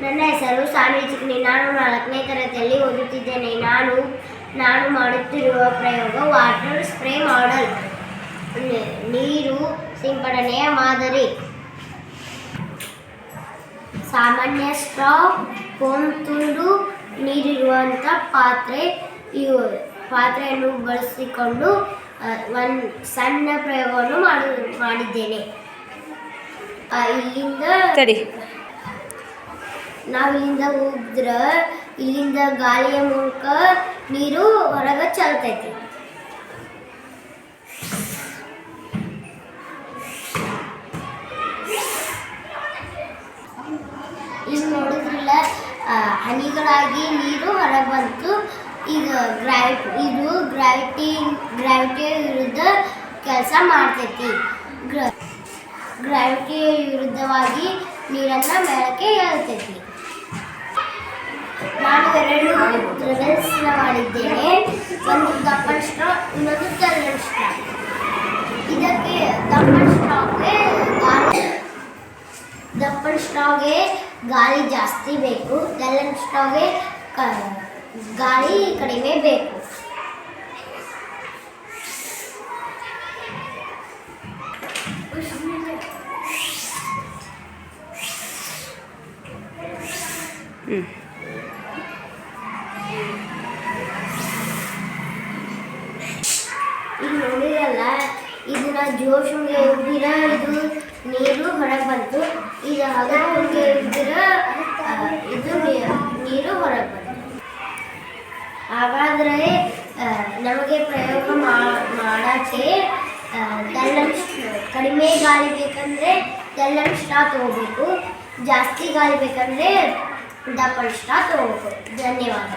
ನನ್ನ ಹೆಸರು ಸಾನ್ವಿ ಚಿಕ್ನಿ. ನಾನು 4ನೇ ತರಗತಿಯಲ್ಲಿ ಓದುತ್ತಿದ್ದೇನೆ. ನಾನು ಮಾಡುತ್ತಿರುವ ಪ್ರಯೋಗ ವಾಟರ್ ಸ್ಪ್ರೇ ಮಾಡೆಲ್, ನೀರು ಸಿಂಪಡಣೆಯ ಮಾದರಿ. ಸಾಮಾನ್ಯ ಸ್ಟ್ರಾ, ಫೋಮ್ ತುಂಡು, ನೀರಿರುವಂಥ ಪಾತ್ರೆಯನ್ನು ಬಳಸಿಕೊಂಡು ಒಂದು ಸಣ್ಣ ಪ್ರಯೋಗವನ್ನು ಮಾಡಿದ್ದೇನೆ. ನಾವಿಲ್ಲಿಂದ ಹೋದ್ರೆ ಇಲ್ಲಿಂದ ಗಾಳಿಯ ಮೂಲಕ ನೀರು ಹೊರಗೆ ಚಲ್ತೈತಿ. ಈಗ ನೋಡಿದ್ರಲ್ಲ, ಹನಿಗಳಾಗಿ ನೀರು ಹೊರಗೆ ಬಂತು. ಈಗ ಗ್ರಾವಿಟಿ ವಿರುದ್ಧ ಕೆಲಸ ಮಾಡ್ತೈತಿ. ಗ್ರಾವಿಟಿ ವಿರುದ್ಧವಾಗಿ ನೀರನ್ನು ಮೇಲಕ್ಕೆ ಎಳ್ತೈತಿ. ನಾನು 2 ಡ್ರಗನ್ಸ್ನ ಮಾಡಿದ್ದೇನೆ. ಒಂದು ದಪ್ಪನ ಸ್ಟ್ರಾ, ಇನ್ನೊಂದು ತೆಳ್ಳನ ಸ್ಟ್ರಾ. ಇದಕ್ಕೆ ದಪ್ಪನ ಸ್ಟ್ರಾಗೆ ಗಾಳಿ ಜಾಸ್ತಿ ಬೇಕು, ತೆಳ್ಳನ ಸ್ಟ್ರಾಗೆ ಗಾಳಿ ಕಡಿಮೆ ಬೇಕು. ಈಗ ನೋಡಿರಲ್ಲ, ಇದನ್ನ ಜೋಶಿಗೆ ಇದ್ದಿರ ಇದು ನೀರು ಹೊರಗೆ ಬಂತು. ಇದು ಹಗಲಿಗೆ ಇದ್ದಿರ ಇದು ನೀರು ಹೊರಗೆ ಬಂತು. ಹಾಗಾದರೆ ನಮಗೆ ಪ್ರಯೋಗ ಮಾಡೋಕ್ಕೆ ಕಡಿಮೆ ಗಾಳಿ ಬೇಕಂದರೆ ತೆಳ್ಳನ ಸ್ಟ್ರಾ ತಗೋಬೇಕು, ಜಾಸ್ತಿ ಗಾಳಿ ಬೇಕಂದರೆ ದಪ್ಪನ ಸ್ಟ್ರಾ ತಗೋಬೇಕು. ಧನ್ಯವಾದ.